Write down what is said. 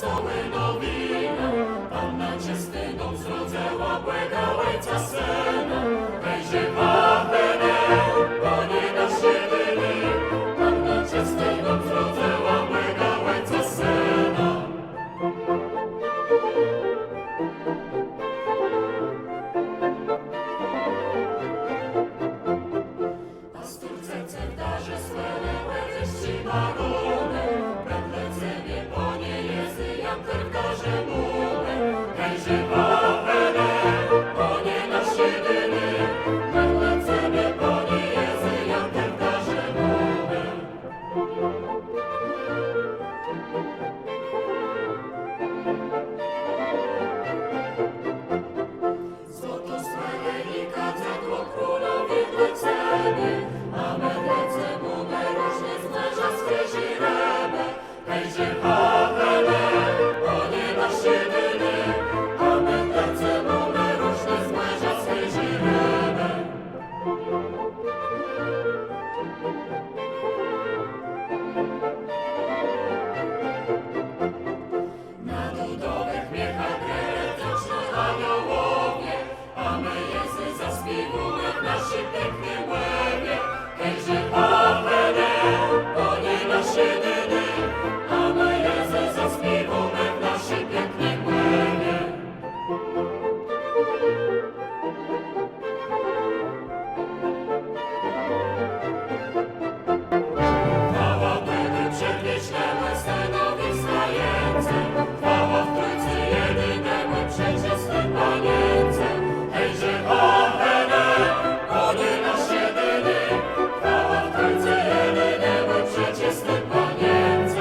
wesoły nowina, Panna Czystyną zrodzęła błega Ojca Syna. Hejże Pachene, Panie nasz jedyny, Panna Czystyną zrodzęła błega Ojca Syna. Pasturce cerdarze swele łeześci barone, Betlecemie Panie Jezy, jak terkarze mume. Hejże Pachene, Panie nasz jedyny, Betlecemie Panie Jezy, jak terkarze mume. Złoto swele i kadzidło królowie Betlecemie, a my Betlecemu rośnie z męża swyży rebe. Hejże Pachene, Panie nasz jedyny, a my Betlecemu rośnie z męża swyży rebe. Na dudowych miechach gretyczno aniołowie, a my Jezy zaśpiewujemy w naszym pięknym łebie. Hejże Pachene, Panie nasz jedyny, a my Jezy zaśpiewujemy w naszym pięknym łebie. Chwała Bogu przedwiecznemu Synowi wstający, chwała w Trójcy jedynemu przeczystym Panience. Hejże Pachene, Panie nasz jedyny, chwała w Trójcy jedynemu przeczystym Panience.